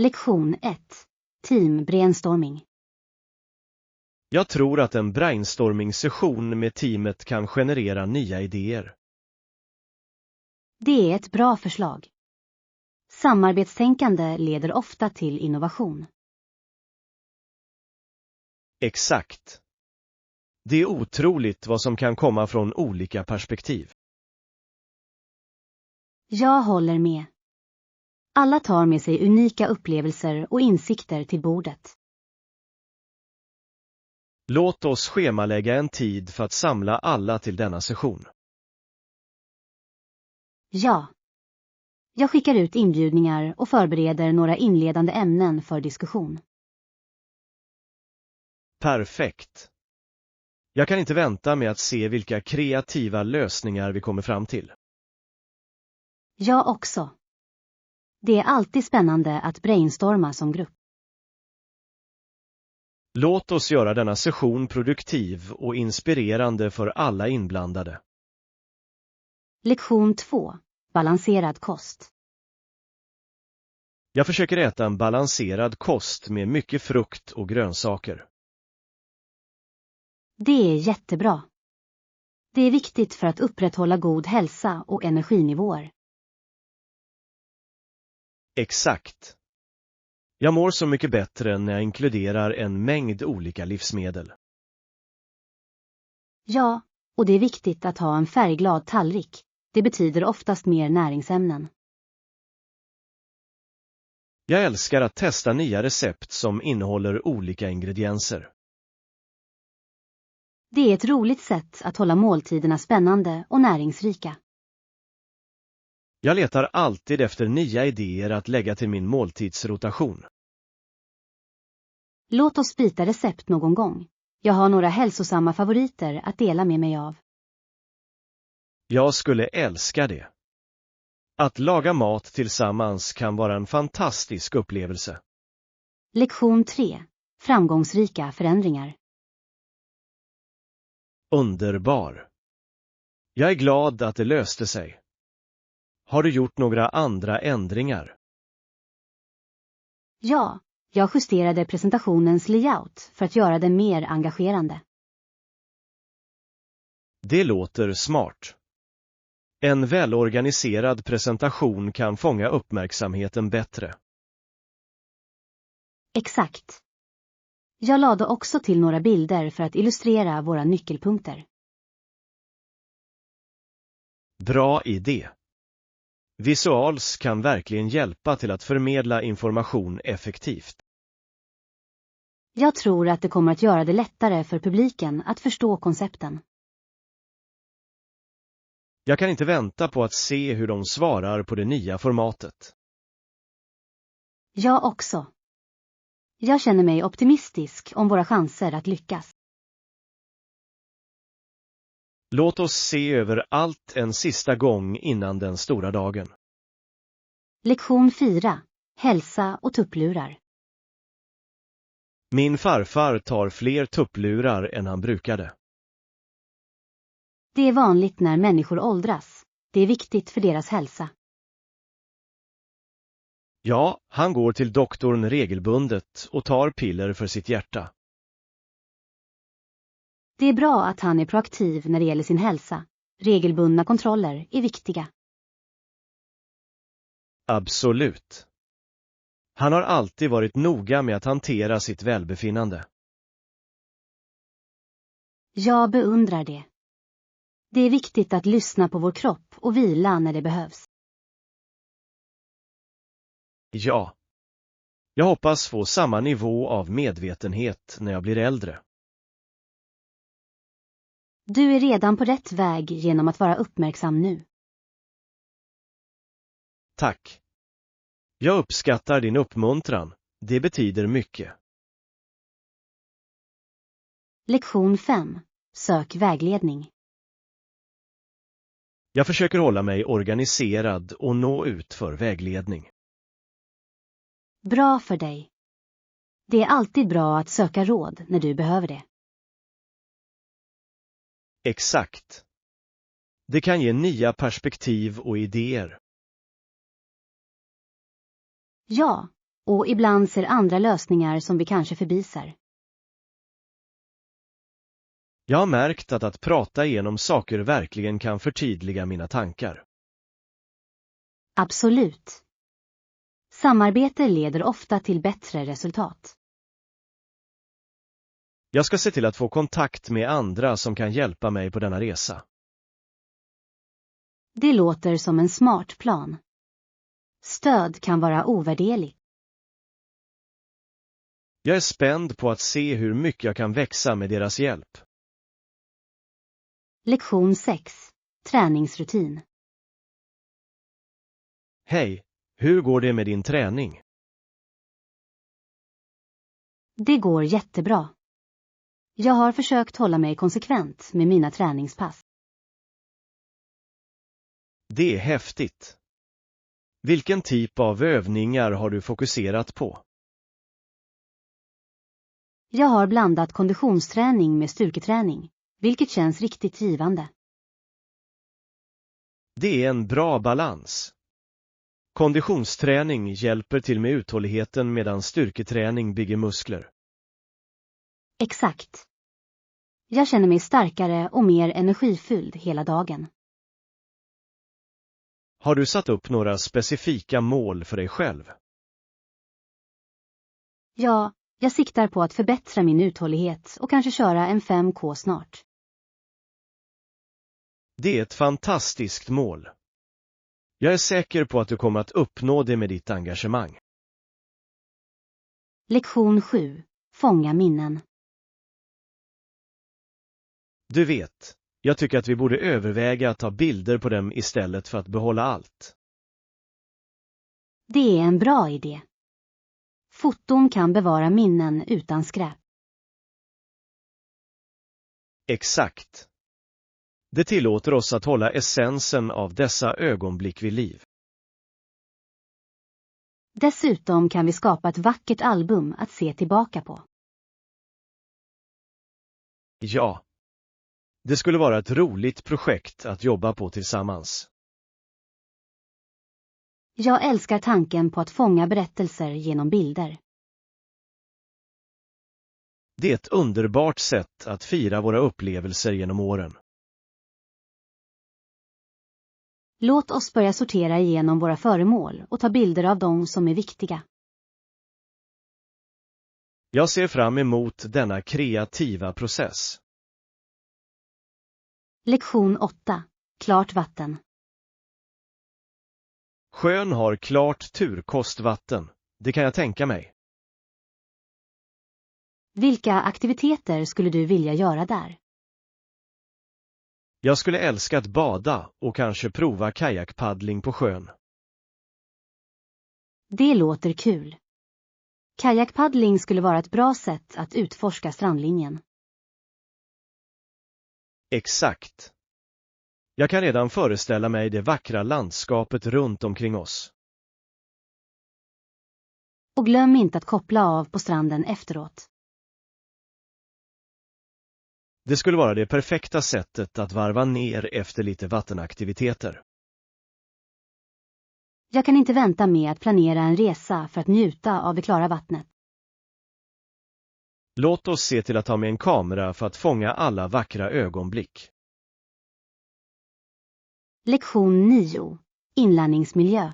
Lektion 1. Team brainstorming. Jag tror att en brainstorming-session med teamet kan generera nya idéer. Det är ett bra förslag. Samarbetstänkande leder ofta till innovation. Exakt. Det är otroligt vad som kan komma från olika perspektiv. Jag håller med. Alla tar med sig unika upplevelser och insikter till bordet. Låt oss schemalägga en tid för att samla alla till denna session. Ja. Jag skickar ut inbjudningar och förbereder några inledande ämnen för diskussion. Perfekt. Jag kan inte vänta med att se vilka kreativa lösningar vi kommer fram till. Jag också. Det är alltid spännande att brainstorma som grupp. Låt oss göra denna session produktiv och inspirerande för alla inblandade. Lektion 2. Balanserad kost. Jag försöker äta en balanserad kost med mycket frukt och grönsaker. Det är jättebra. Det är viktigt för att upprätthålla god hälsa och energinivåer. Exakt. Jag mår så mycket bättre när jag inkluderar en mängd olika livsmedel. Ja, och det är viktigt att ha en färgglad tallrik. Det betyder oftast mer näringsämnen. Jag älskar att testa nya recept som innehåller olika ingredienser. Det är ett roligt sätt att hålla måltiderna spännande och näringsrika. Jag letar alltid efter nya idéer att lägga till min måltidsrotation. Låt oss byta recept någon gång. Jag har några hälsosamma favoriter att dela med mig av. Jag skulle älska det. Att laga mat tillsammans kan vara en fantastisk upplevelse. Lektion 3. Framgångsrika förändringar. Underbar. Jag är glad att det löste sig. Har du gjort några andra ändringar? Ja, jag justerade presentationens layout för att göra den mer engagerande. Det låter smart. En välorganiserad presentation kan fånga uppmärksamheten bättre. Exakt. Jag lade också till några bilder för att illustrera våra nyckelpunkter. Bra idé. Visuals kan verkligen hjälpa till att förmedla information effektivt. Jag tror att det kommer att göra det lättare för publiken att förstå koncepten. Jag kan inte vänta på att se hur de svarar på det nya formatet. Jag också. Jag känner mig optimistisk om våra chanser att lyckas. Låt oss se över allt en sista gång innan den stora dagen. Lektion 4. Hälsa och tupplurar. Min farfar tar fler tupplurar än han brukade. Det är vanligt när människor åldras. Det är viktigt för deras hälsa. Ja, han går till doktorn regelbundet och tar piller för sitt hjärta. Det är bra att han är proaktiv när det gäller sin hälsa. Regelbundna kontroller är viktiga. Absolut. Han har alltid varit noga med att hantera sitt välbefinnande. Jag beundrar det. Det är viktigt att lyssna på vår kropp och vila när det behövs. Ja. Jag hoppas få samma nivå av medvetenhet när jag blir äldre. Du är redan på rätt väg genom att vara uppmärksam nu. Tack. Jag uppskattar din uppmuntran. Det betyder mycket. Lektion 5. Sök vägledning. Jag försöker hålla mig organiserad och nå ut för vägledning. Bra för dig. Det är alltid bra att söka råd när du behöver det. Exakt. Det kan ge nya perspektiv och idéer. Ja, Och ibland ser andra lösningar som vi kanske förbiser. Jag har märkt att prata igenom saker verkligen kan förtydliga mina tankar. Absolut. Samarbete leder ofta till bättre resultat. Jag ska se till att få kontakt med andra som kan hjälpa mig på denna resa. Det låter som en smart plan. Stöd kan vara ovärderligt. Jag är spänd på att se hur mycket jag kan växa med deras hjälp. Lektion 6. Träningsrutin. Hej, hur går det med din träning? Det går jättebra. Jag har försökt hålla mig konsekvent med mina träningspass. Det är häftigt. Vilken typ av övningar har du fokuserat på? Jag har blandat konditionsträning med styrketräning, vilket känns riktigt givande. Det är en bra balans. Konditionsträning hjälper till med uthålligheten medan styrketräning bygger muskler. Exakt. Jag känner mig starkare och mer energifylld hela dagen. Har du satt upp några specifika mål för dig själv? Ja, jag siktar på att förbättra min uthållighet och kanske köra en 5K snart. Det är ett fantastiskt mål. Jag är säker på att du kommer att uppnå det med ditt engagemang. Lektion 7. Fånga minnen. Du vet, jag tycker att vi borde överväga att ta bilder på dem istället för att behålla allt. Det är en bra idé. Foton kan bevara minnen utan skräp. Exakt. Det tillåter oss att hålla essensen av dessa ögonblick vid liv. Dessutom kan vi skapa ett vackert album att se tillbaka på. Ja. Det skulle vara ett roligt projekt att jobba på tillsammans. Jag älskar tanken på att fånga berättelser genom bilder. Det är ett underbart sätt att fira våra upplevelser genom åren. Låt oss börja sortera igenom våra föremål och ta bilder av dem som är viktiga. Jag ser fram emot denna kreativa process. Lektion 8. Klart vatten. Sjön har klart turkostvatten, det kan jag tänka mig. Vilka aktiviteter skulle du vilja göra där? Jag skulle älska att bada och kanske prova kajakpaddling på sjön. Det låter kul. Kajakpaddling skulle vara ett bra sätt att utforska strandlinjen. Exakt. Jag kan redan föreställa mig det vackra landskapet runt omkring oss. Och glöm inte att koppla av på stranden efteråt. Det skulle vara det perfekta sättet att varva ner efter lite vattenaktiviteter. Jag kan inte vänta med att planera en resa för att njuta av det klara vattnet. Låt oss se till att ha med en kamera för att fånga alla vackra ögonblick. Lektion 9. Inlärningsmiljö.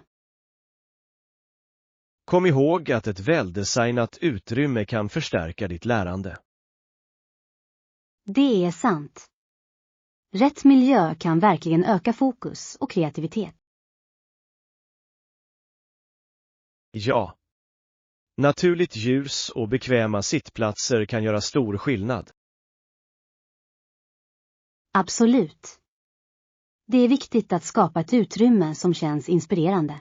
Kom ihåg att ett väldesignat utrymme kan förstärka ditt lärande. Det är sant. Rätt miljö kan verkligen öka fokus och kreativitet. Ja. Naturligt ljus och bekväma sittplatser kan göra stor skillnad. Absolut. Det är viktigt att skapa ett utrymme som känns inspirerande.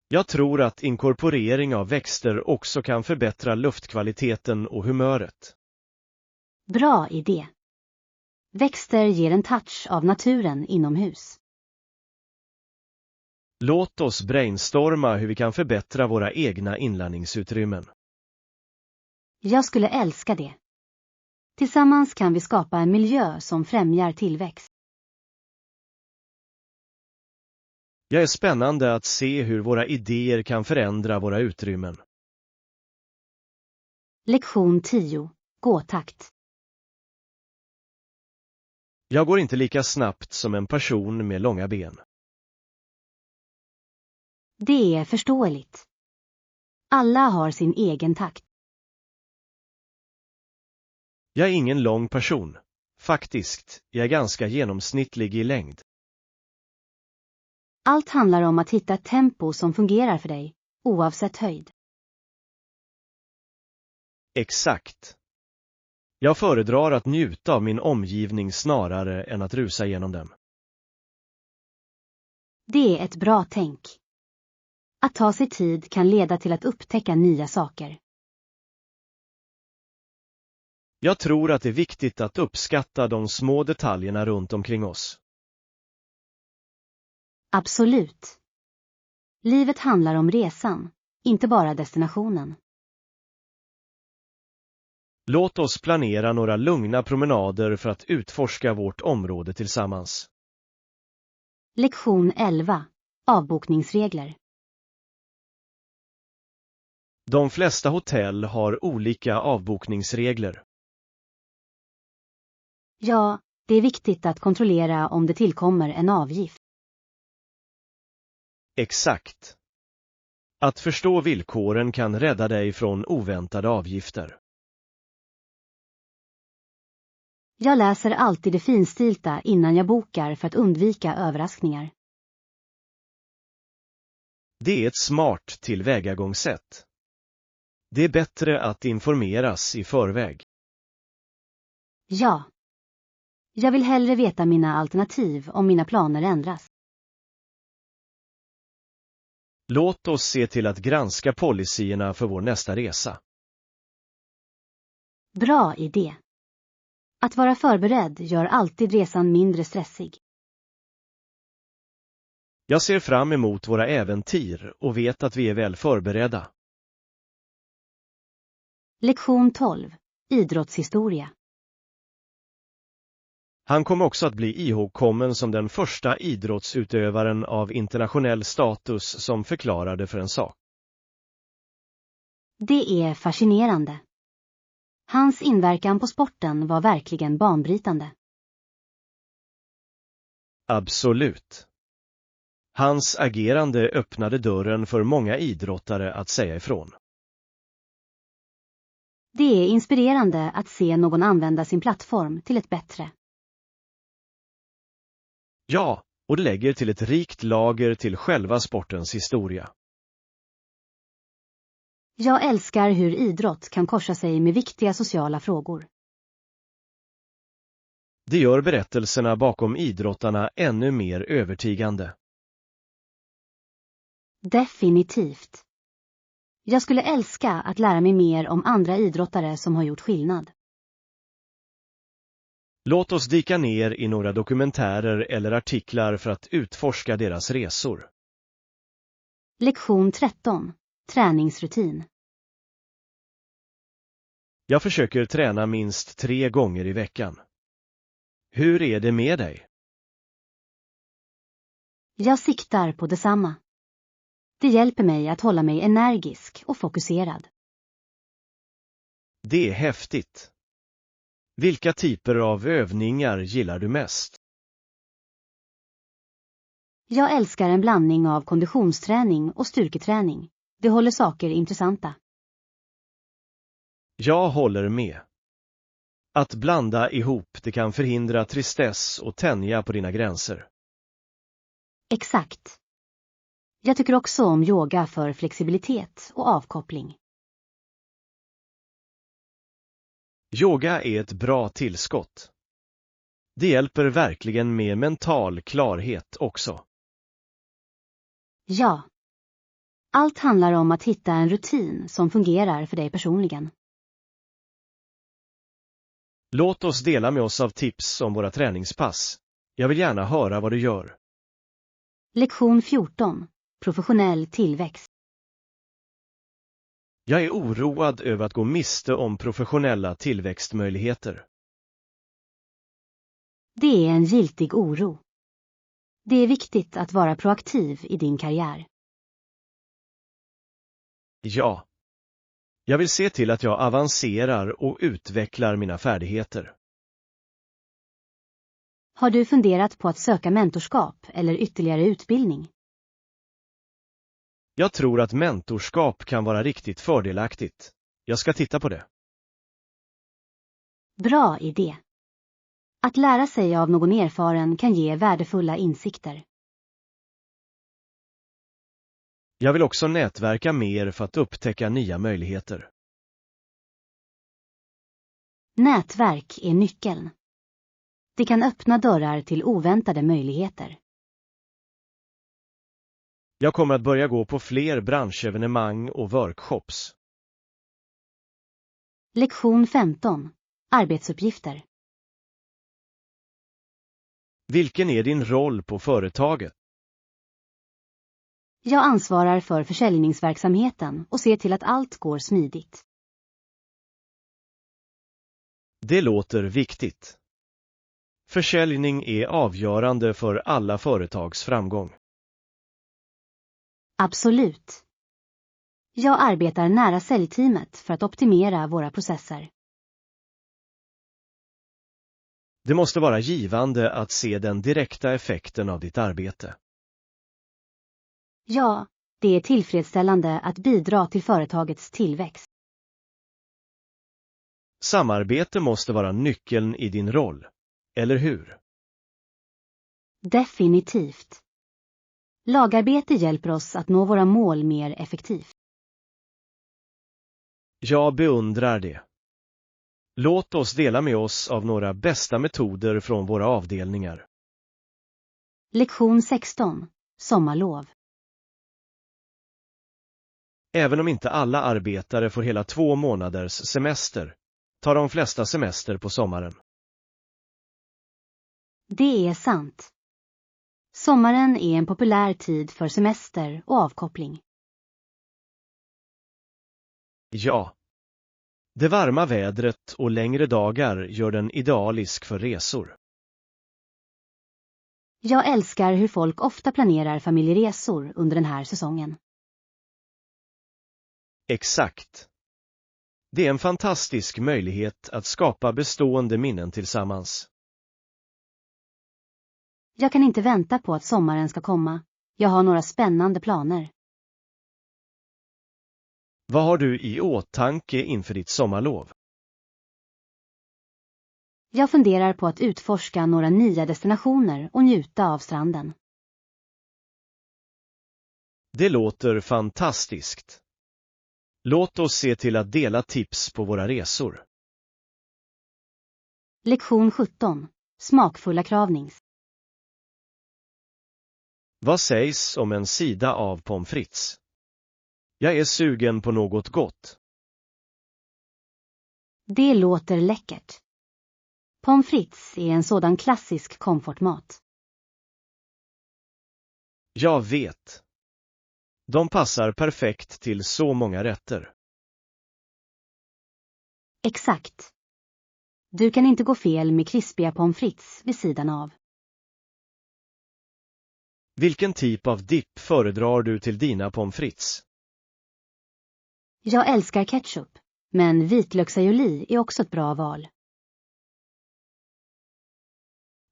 Jag tror att inkorporering av växter också kan förbättra luftkvaliteten och humöret. Bra idé. Växter ger en touch av naturen inomhus. Låt oss brainstorma hur vi kan förbättra våra egna inlärningsutrymmen. Jag skulle älska det. Tillsammans kan vi skapa en miljö som främjar tillväxt. Jag är spännande att se hur våra idéer kan förändra våra utrymmen. Lektion 10. Gåtakt. Jag går inte lika snabbt som en person med långa ben. Det är förståeligt. Alla har sin egen takt. Jag är ingen lång person. Faktiskt, jag är ganska genomsnittlig i längd. Allt handlar om att hitta ett tempo som fungerar för dig, oavsett höjd. Exakt. Jag föredrar att njuta av min omgivning snarare än att rusa genom den. Det är ett bra tänk. Att ta sig tid kan leda till att upptäcka nya saker. Jag tror att det är viktigt att uppskatta de små detaljerna runt omkring oss. Absolut. Livet handlar om resan, inte bara destinationen. Låt oss planera några lugna promenader för att utforska vårt område tillsammans. Lektion 11. Avbokningsregler. De flesta hotell har olika avbokningsregler. Ja, det är viktigt att kontrollera om det tillkommer en avgift. Exakt. Att förstå villkoren kan rädda dig från oväntade avgifter. Jag läser alltid det finstilta innan jag bokar för att undvika överraskningar. Det är ett smart tillvägagångssätt. Det är bättre att informeras i förväg. Ja. Jag vill hellre veta mina alternativ om mina planer ändras. Låt oss se till att granska policyerna för vår nästa resa. Bra idé. Att vara förberedd gör alltid resan mindre stressig. Jag ser fram emot våra äventyr och vet att vi är väl förberedda. Lektion 12. Idrottshistoria. Han kom också att bli ihågkommen som den första idrottsutövaren av internationell status som förklarade för en sak. Det är fascinerande. Hans inverkan på sporten var verkligen banbrytande. Absolut. Hans agerande öppnade dörren för många idrottare att säga ifrån. Det är inspirerande att se någon använda sin plattform till ett bättre. Ja, och det lägger till ett rikt lager till själva sportens historia. Jag älskar hur idrott kan korsa sig med viktiga sociala frågor. Det gör berättelserna bakom idrottarna ännu mer övertygande. Definitivt. Jag skulle älska att lära mig mer om andra idrottare som har gjort skillnad. Låt oss dyka ner i några dokumentärer eller artiklar för att utforska deras resor. Lektion 13. Träningsrutin. Jag försöker träna minst 3 gånger i veckan. Hur är det med dig? Jag siktar på detsamma. Det hjälper mig att hålla mig energisk och fokuserad. Det är häftigt. Vilka typer av övningar gillar du mest? Jag älskar en blandning av konditionsträning och styrketräning. Det håller saker intressanta. Jag håller med. Att blanda ihop det kan förhindra tristess och tänja på dina gränser. Exakt. Jag tycker också om yoga för flexibilitet och avkoppling. Yoga är ett bra tillskott. Det hjälper verkligen med mental klarhet också. Ja. Allt handlar om att hitta en rutin som fungerar för dig personligen. Låt oss dela med oss av tips om våra träningspass. Jag vill gärna höra vad du gör. Lektion 14. Professionell tillväxt. Jag är oroad över att gå miste om professionella tillväxtmöjligheter. Det är en giltig oro. Det är viktigt att vara proaktiv i din karriär. Ja. Jag vill se till att jag avancerar och utvecklar mina färdigheter. Har du funderat på att söka mentorskap eller ytterligare utbildning? Jag tror att mentorskap kan vara riktigt fördelaktigt. Jag ska titta på det. Bra idé. Att lära sig av någon erfaren kan ge värdefulla insikter. Jag vill också nätverka mer för att upptäcka nya möjligheter. Nätverk är nyckeln. Det kan öppna dörrar till oväntade möjligheter. Jag kommer att börja gå på fler branschevenemang och workshops. Lektion 15. Arbetsuppgifter. Vilken är din roll på företaget? Jag ansvarar för försäljningsverksamheten och ser till att allt går smidigt. Det låter viktigt. Försäljning är avgörande för alla företags framgång. Absolut. Jag arbetar nära säljteamet för att optimera våra processer. Det måste vara givande att se den direkta effekten av ditt arbete. Ja, det är tillfredsställande att bidra till företagets tillväxt. Samarbete måste vara nyckeln i din roll, eller hur? Definitivt. Lagarbete hjälper oss att nå våra mål mer effektivt. Jag beundrar det. Låt oss dela med oss av några bästa metoder från våra avdelningar. Lektion 16. Sommarlov. Även om inte alla arbetare får hela 2 månaders semester, tar de flesta semester på sommaren. Det är sant. Sommaren är en populär tid för semester och avkoppling. Ja. Det varma vädret och längre dagar gör den idealisk för resor. Jag älskar hur folk ofta planerar familjeresor under den här säsongen. Exakt. Det är en fantastisk möjlighet att skapa bestående minnen tillsammans. Jag kan inte vänta på att sommaren ska komma. Jag har några spännande planer. Vad har du i åtanke inför ditt sommarlov? Jag funderar på att utforska några nya destinationer och njuta av stranden. Det låter fantastiskt. Låt oss se till att dela tips på våra resor. Lektion 17. Smakfulla kravnings. Vad sägs om en sida av pommes frites? Jag är sugen på något gott. Det låter läckert. Pommes frites är en sådan klassisk komfortmat. Jag vet. De passar perfekt till så många rätter. Exakt. Du kan inte gå fel med krispiga pommes frites vid sidan av. Vilken typ av dipp föredrar du till dina pommes frites? Jag älskar ketchup, men vitlöksaioli är också ett bra val.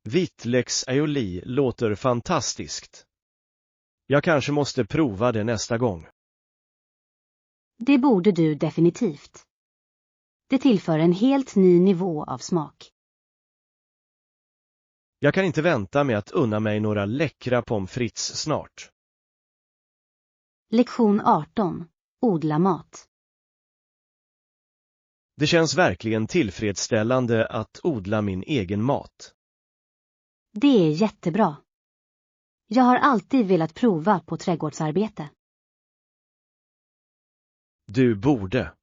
Vitlöksaioli låter fantastiskt. Jag kanske måste prova det nästa gång. Det borde du definitivt. Det tillför en helt ny nivå av smak. Jag kan inte vänta med att unna mig några läckra pommes frites snart. Lektion 18. Odla mat. Det känns verkligen tillfredsställande att odla min egen mat. Det är jättebra. Jag har alltid velat prova på trädgårdsarbete. Du borde.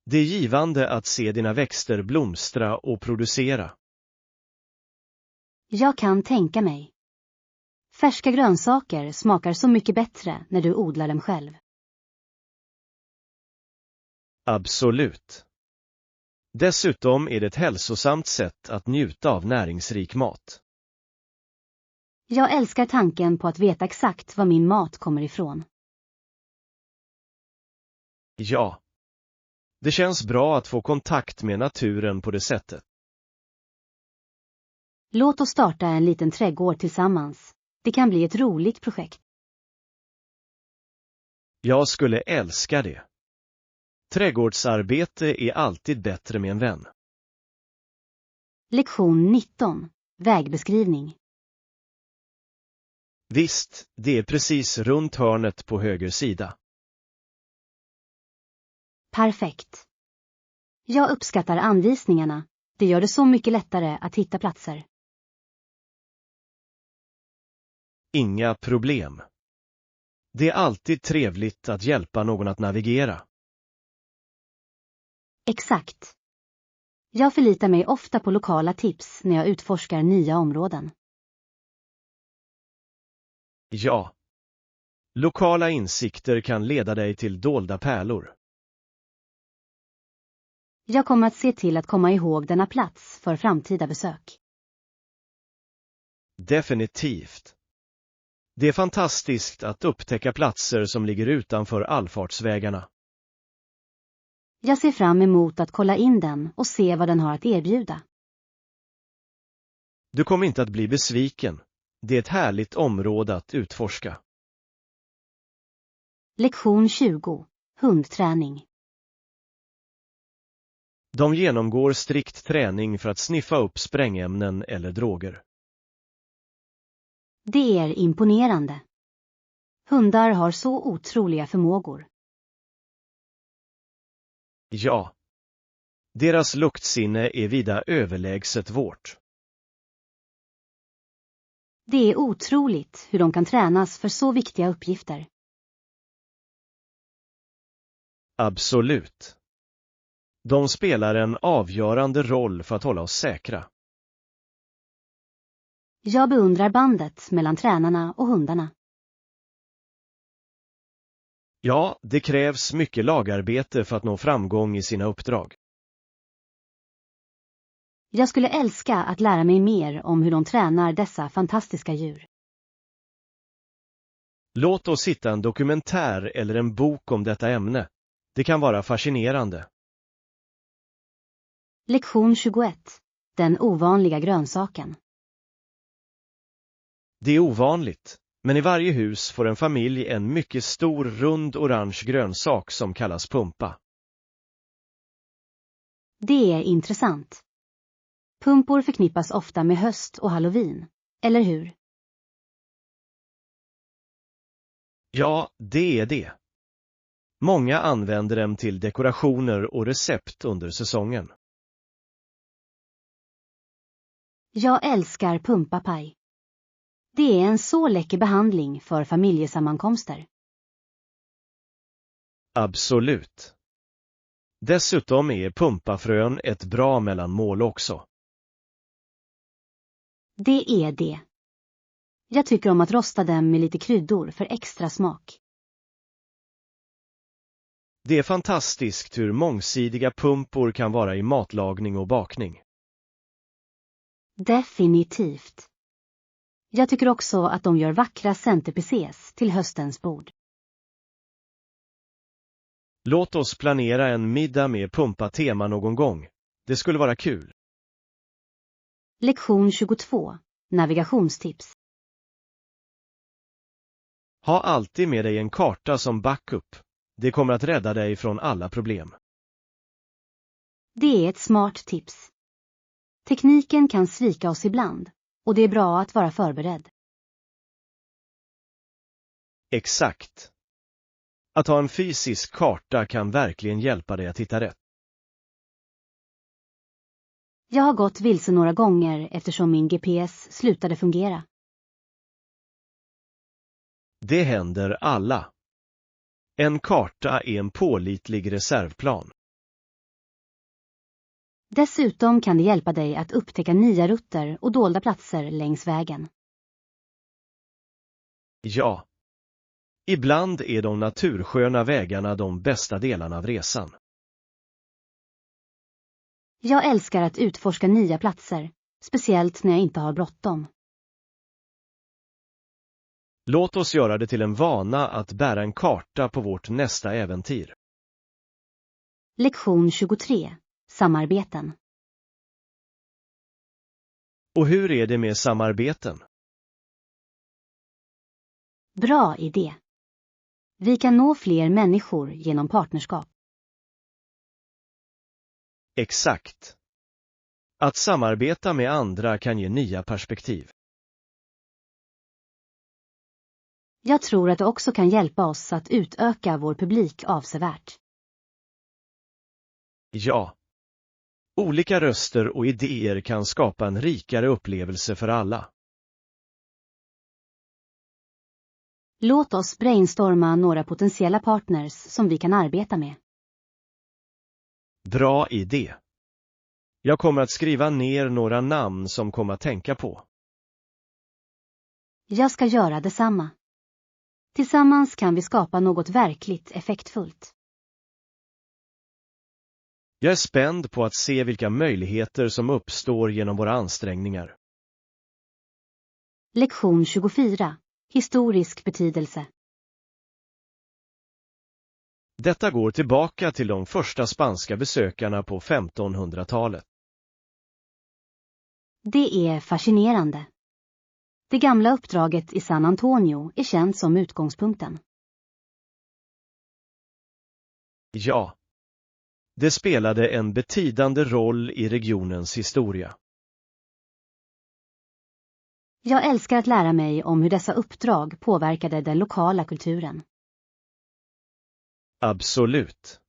Det är givande att se dina växter blomstra och producera. Jag kan tänka mig. Färska grönsaker smakar så mycket bättre när du odlar dem själv. Absolut. Dessutom är det ett hälsosamt sätt att njuta av näringsrik mat. Jag älskar tanken på att veta exakt var min mat kommer ifrån. Ja. Det känns bra att få kontakt med naturen på det sättet. Låt oss starta en liten trädgård tillsammans. Det kan bli ett roligt projekt. Jag skulle älska det. Trädgårdsarbete är alltid bättre med en vän. Lektion 19. Vägbeskrivning. Visst, det är precis runt hörnet på höger sida. Perfekt. Jag uppskattar anvisningarna. Det gör det så mycket lättare att hitta platser. Inga problem. Det är alltid trevligt att hjälpa någon att navigera. Exakt. Jag förlitar mig ofta på lokala tips när jag utforskar nya områden. Ja. Lokala insikter kan leda dig till dolda pärlor. Jag kommer att se till att komma ihåg denna plats för framtida besök. Definitivt. Det är fantastiskt att upptäcka platser som ligger utanför allfartsvägarna. Jag ser fram emot att kolla in den och se vad den har att erbjuda. Du kommer inte att bli besviken. Det är ett härligt område att utforska. Lektion 20. Hundträning. De genomgår strikt träning för att sniffa upp sprängämnen eller droger. Det är imponerande. Hundar har så otroliga förmågor. Ja. Deras luktsinne är vida överlägset vårt. Det är otroligt hur de kan tränas för så viktiga uppgifter. Absolut. De spelar en avgörande roll för att hålla oss säkra. Jag beundrar bandet mellan tränarna och hundarna. Ja, det krävs mycket lagarbete för att nå framgång i sina uppdrag. Jag skulle älska att lära mig mer om hur de tränar dessa fantastiska djur. Låt oss hitta en dokumentär eller en bok om detta ämne. Det kan vara fascinerande. Lektion 21. Den ovanliga grönsaken. Det är ovanligt, men i varje hus får en familj en mycket stor rund orange grönsak som kallas pumpa. Det är intressant. Pumpor förknippas ofta med höst och halloween, eller hur? Ja, det är det. Många använder dem till dekorationer och recept under säsongen. Jag älskar pumpapaj. Det är en så läcker behandling för familjesammankomster. Absolut. Dessutom är pumpafrön ett bra mellanmål också. Det är det. Jag tycker om att rosta dem med lite kryddor för extra smak. Det är fantastiskt hur mångsidiga pumpor kan vara i matlagning och bakning. Definitivt. Jag tycker också att de gör vackra centerpieces till höstens bord. Låt oss planera en middag med pumpatema någon gång. Det skulle vara kul. Lektion 22. Navigationstips. Ha alltid med dig en karta som backup. Det kommer att rädda dig från alla problem. Det är ett smart tips. Tekniken kan svika oss ibland, och det är bra att vara förberedd. Exakt. Att ha en fysisk karta kan verkligen hjälpa dig att hitta rätt. Jag har gått vilse några gånger eftersom min GPS slutade fungera. Det händer alla. En karta är en pålitlig reservplan. Dessutom kan det hjälpa dig att upptäcka nya rutter och dolda platser längs vägen. Ja. Ibland är de natursköna vägarna de bästa delarna av resan. Jag älskar att utforska nya platser, speciellt när jag inte har bråttom. Låt oss göra det till en vana att bära en karta på vårt nästa äventyr. Lektion 23. Samarbeten. Och hur är det med samarbeten? Bra idé. Vi kan nå fler människor genom partnerskap. Exakt. Att samarbeta med andra kan ge nya perspektiv. Jag tror att det också kan hjälpa oss att utöka vår publik avsevärt. Ja. Olika röster och idéer kan skapa en rikare upplevelse för alla. Låt oss brainstorma några potentiella partners som vi kan arbeta med. Bra idé. Jag kommer att skriva ner några namn som kommer att tänka på. Jag ska göra detsamma. Tillsammans kan vi skapa något verkligt effektfullt. Jag är spänd på att se vilka möjligheter som uppstår genom våra ansträngningar. Lektion 24. Historisk betydelse. Detta går tillbaka till de första spanska besökarna på 1500-talet. Det är fascinerande. Det gamla uppdraget i San Antonio är känt som utgångspunkten. Ja. Det spelade en betydande roll i regionens historia. Jag älskar att lära mig om hur dessa uppdrag påverkade den lokala kulturen. Absolut.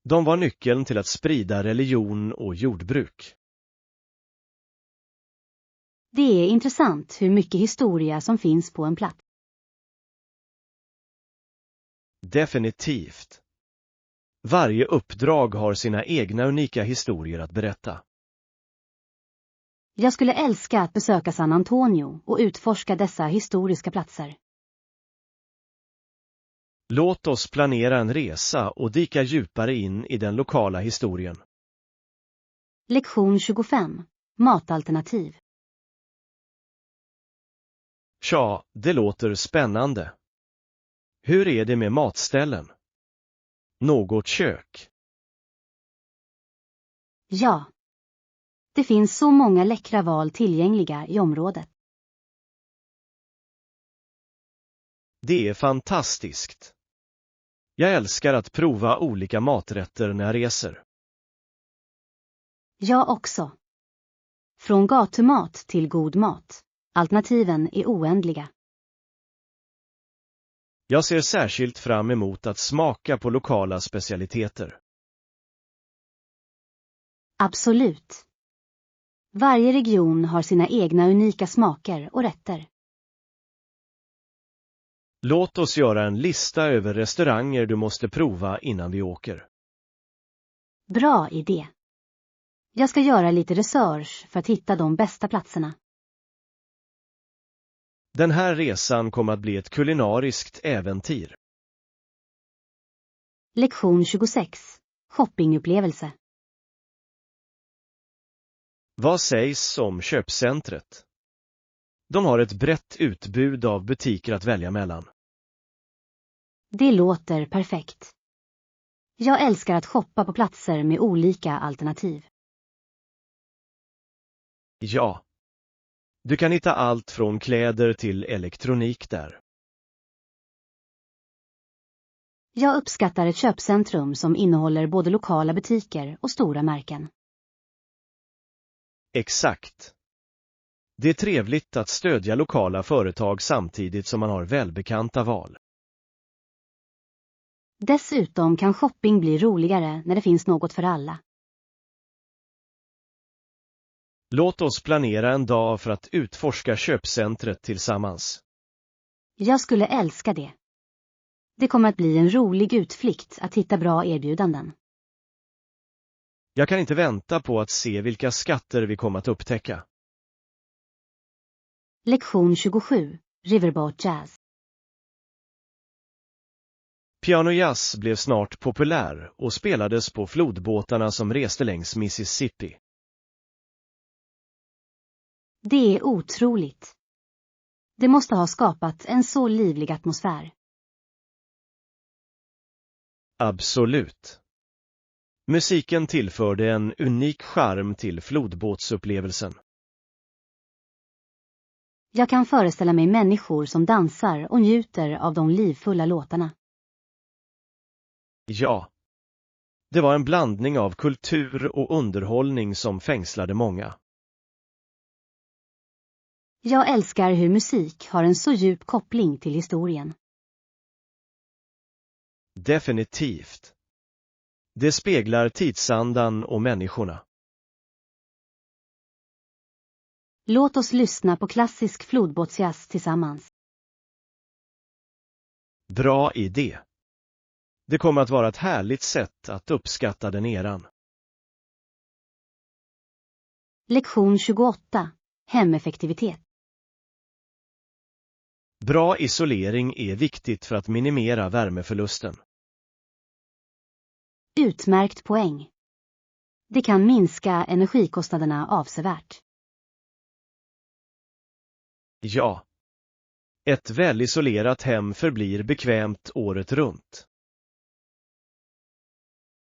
De var nyckeln till att sprida religion och jordbruk. Det är intressant hur mycket historia som finns på en plats. Definitivt. Varje uppdrag har sina egna unika historier att berätta. Jag skulle älska att besöka San Antonio och utforska dessa historiska platser. Låt oss planera en resa och dyka djupare in i den lokala historien. Lektion 25. Matalternativ. Tja, det låter spännande. Hur är det med matställen? Något kök? Ja. Det finns så många läckra val tillgängliga i området. Det är fantastiskt. Jag älskar att prova olika maträtter när jag reser. Jag också. Från gatumat till god mat. Alternativen är oändliga. Jag ser särskilt fram emot att smaka på lokala specialiteter. Absolut. Varje region har sina egna unika smaker och rätter. Låt oss göra en lista över restauranger du måste prova innan vi åker. Bra idé. Jag ska göra lite research för att hitta de bästa platserna. Den här resan kommer att bli ett kulinariskt äventyr. Lektion 26. Shoppingupplevelse. Vad sägs om köpcentret? De har ett brett utbud av butiker att välja mellan. Det låter perfekt. Jag älskar att shoppa på platser med olika alternativ. Ja. Du kan hitta allt från kläder till elektronik där. Jag uppskattar ett köpcentrum som innehåller både lokala butiker och stora märken. Exakt. Det är trevligt att stödja lokala företag samtidigt som man har välbekanta val. Dessutom kan shopping bli roligare när det finns något för alla. Låt oss planera en dag för att utforska köpcentret tillsammans. Jag skulle älska det. Det kommer att bli en rolig utflykt att hitta bra erbjudanden. Jag kan inte vänta på att se vilka skatter vi kommer att upptäcka. Lektion 27. Riverboat Jazz. Pianojazz blev snart populär och spelades på flodbåtarna som reste längs Mississippi. Det är otroligt. Det måste ha skapat en så livlig atmosfär. Absolut. Musiken tillförde en unik charm till flodbåtsupplevelsen. Jag kan föreställa mig människor som dansar och njuter av de livfulla låtarna. Ja. Det var en blandning av kultur och underhållning som fängslade många. Jag älskar hur musik har en så djup koppling till historien. Definitivt. Det speglar tidsandan och människorna. Låt oss lyssna på klassisk flodbåtsjazz tillsammans. Bra idé. Det kommer att vara ett härligt sätt att uppskatta den eran. Lektion 28. Hemeffektivitet. Bra isolering är viktigt för att minimera värmeförlusten. Utmärkt poäng. Det kan minska energikostnaderna avsevärt. Ja. Ett välisolerat hem förblir bekvämt året runt.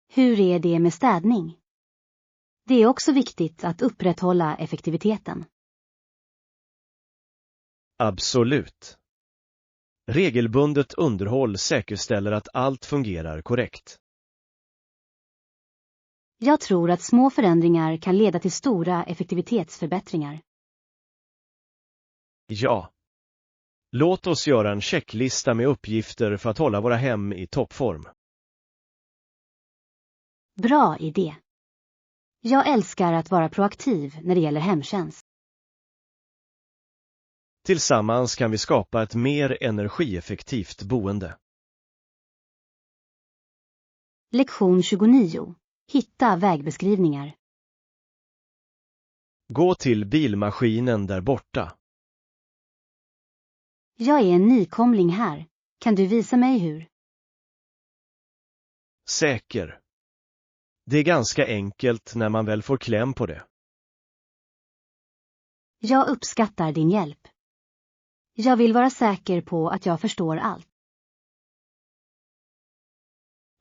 Hur är det med städning? Det är också viktigt att upprätthålla effektiviteten. Absolut. Regelbundet underhåll säkerställer att allt fungerar korrekt. Jag tror att små förändringar kan leda till stora effektivitetsförbättringar. Ja. Låt oss göra en checklista med uppgifter för att hålla våra hem i toppform. Bra idé. Jag älskar att vara proaktiv när det gäller hemtjänst. Tillsammans kan vi skapa ett mer energieffektivt boende. Lektion 29. Hitta vägbeskrivningar. Gå till bilmaskinen där borta. Jag är en nykomling här. Kan du visa mig hur? Säker. Det är ganska enkelt när man väl får kläm på det. Jag uppskattar din hjälp. Jag vill vara säker på att jag förstår allt.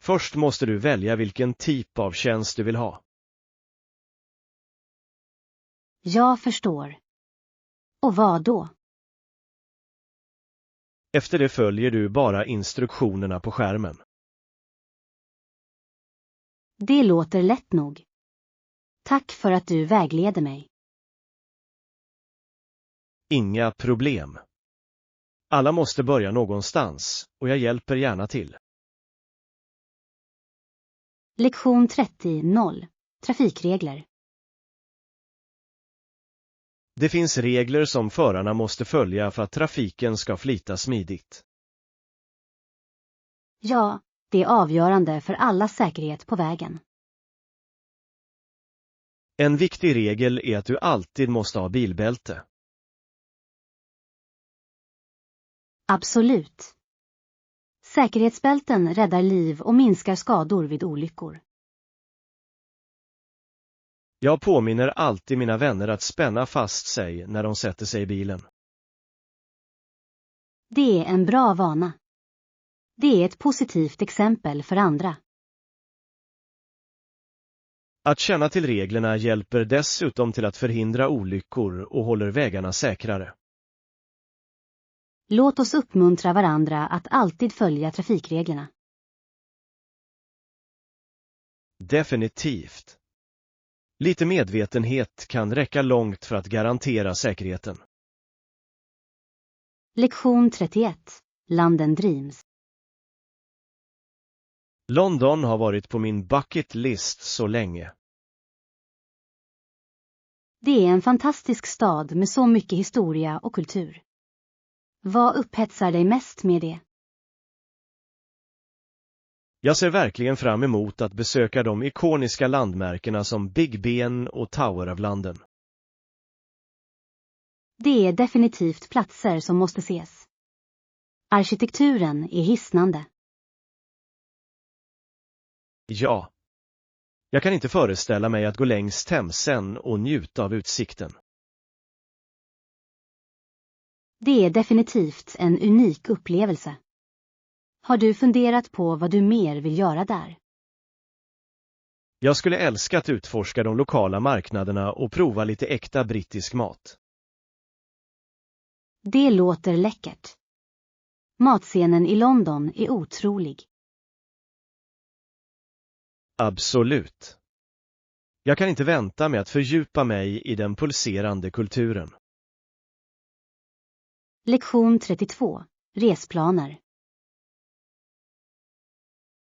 Först måste du välja vilken typ av tjänst du vill ha. Jag förstår. Och vad då? Efter det följer du bara instruktionerna på skärmen. Det låter lätt nog. Tack för att du vägleder mig. Inga problem. Alla måste börja någonstans, och jag hjälper gärna till. Lektion 30.0. Trafikregler. Det finns regler som förarna måste följa för att trafiken ska flyta smidigt. Ja, det är avgörande för allas säkerhet på vägen. En viktig regel är att du alltid måste ha bilbälte. Absolut. Säkerhetsbälten räddar liv och minskar skador vid olyckor. Jag påminner alltid mina vänner att spänna fast sig när de sätter sig i bilen. Det är en bra vana. Det är ett positivt exempel för andra. Att känna till reglerna hjälper dessutom till att förhindra olyckor och håller vägarna säkrare. Låt oss uppmuntra varandra att alltid följa trafikreglerna. Definitivt. Lite medvetenhet kan räcka långt för att garantera säkerheten. Lektion 31. London Dreams. London har varit på min bucket list så länge. Det är en fantastisk stad med så mycket historia och kultur. Vad upphetsar dig mest med det? Jag ser verkligen fram emot att besöka de ikoniska landmärkena som Big Ben och Tower of London. Det är definitivt platser som måste ses. Arkitekturen är hisnande. Ja. Jag kan inte föreställa mig att gå längs Themsen och njuta av utsikten. Det är definitivt en unik upplevelse. Har du funderat på vad du mer vill göra där? Jag skulle älska att utforska de lokala marknaderna och prova lite äkta brittisk mat. Det låter läckert. Matscenen i London är otrolig. Absolut. Jag kan inte vänta med att fördjupa mig i den pulserande kulturen. Lektion 32. Resplaner.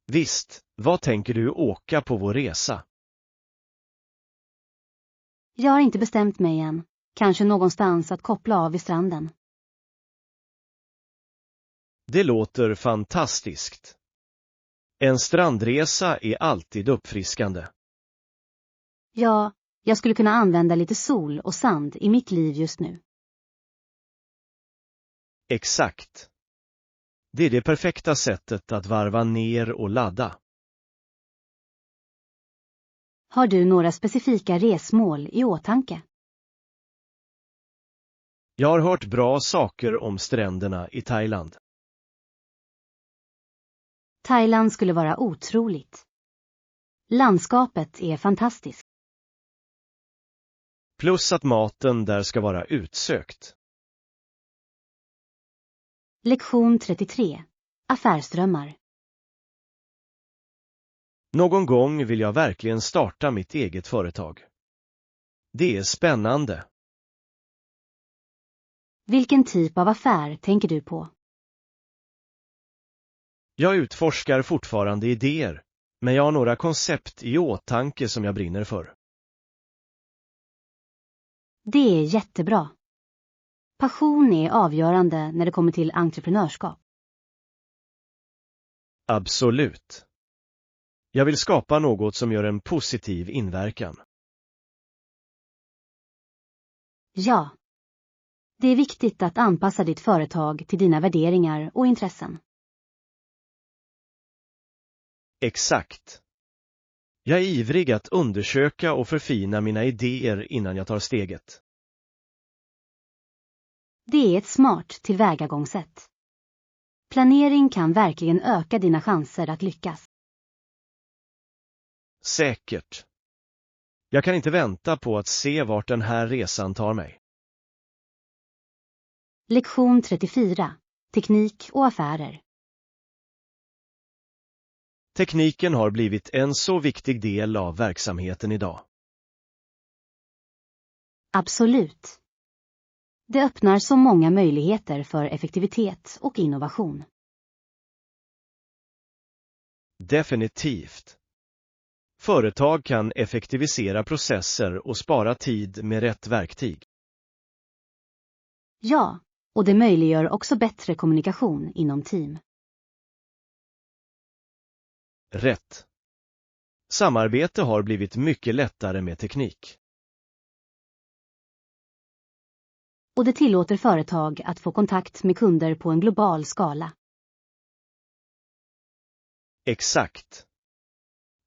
Visst, vad tänker du åka på vår resa? Jag har inte bestämt mig än. Kanske någonstans att koppla av vid stranden. Det låter fantastiskt. En strandresa är alltid uppfriskande. Ja, jag skulle kunna använda lite sol och sand i mitt liv just nu. Exakt. Det är det perfekta sättet att varva ner och ladda. Har du några specifika resmål i åtanke? Jag har hört bra saker om stränderna i Thailand. Thailand skulle vara otroligt. Landskapet är fantastiskt. Plus att maten där ska vara utsökt. Lektion 33. Affärsdrömmar. Någon gång vill jag verkligen starta mitt eget företag. Det är spännande. Vilken typ av affär tänker du på? Jag utforskar fortfarande idéer, men jag har några koncept i åtanke som jag brinner för. Det är jättebra. Passion är avgörande när det kommer till entreprenörskap. Absolut. Jag vill skapa något som gör en positiv inverkan. Ja. Det är viktigt att anpassa ditt företag till dina värderingar och intressen. Exakt. Jag är ivrig att undersöka och förfina mina idéer innan jag tar steget. Det är ett smart tillvägagångssätt. Planering kan verkligen öka dina chanser att lyckas. Säkert. Jag kan inte vänta på att se vart den här resan tar mig. Lektion 34. Teknik och affärer. Tekniken har blivit en så viktig del av verksamheten idag. Absolut. Det öppnar så många möjligheter för effektivitet och innovation. Definitivt. Företag kan effektivisera processer och spara tid med rätt verktyg. Ja, och det möjliggör också bättre kommunikation inom team. Rätt. Samarbete har blivit mycket lättare med teknik. Och det tillåter företag att få kontakt med kunder på en global skala. Exakt.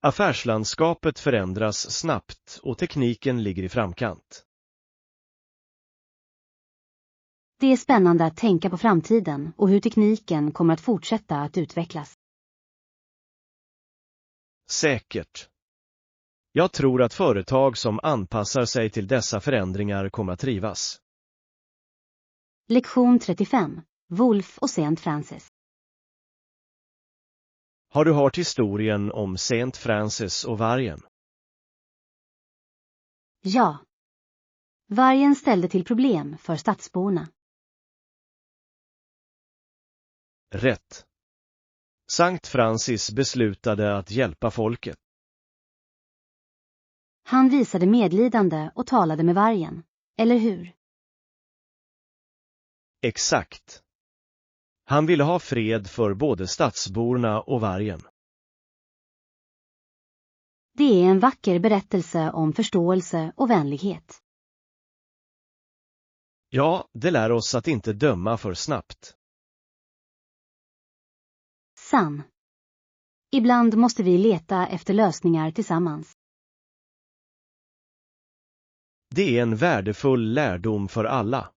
Affärslandskapet förändras snabbt och tekniken ligger i framkant. Det är spännande att tänka på framtiden och hur tekniken kommer att fortsätta att utvecklas. Säkert. Jag tror att företag som anpassar sig till dessa förändringar kommer att trivas. Lektion 35. Wolf och Saint Francis. Har du hört historien om Saint Francis och vargen? Ja. Vargen ställde till problem för stadsborna. Rätt. Sankt Francis beslutade att hjälpa folket. Han visade medlidande och talade med vargen, eller hur? Exakt. Han ville ha fred för både stadsborna och vargen. Det är en vacker berättelse om förståelse och vänlighet. Ja, det lär oss att inte döma för snabbt. Sann. Ibland måste vi leta efter lösningar tillsammans. Det är en värdefull lärdom för alla.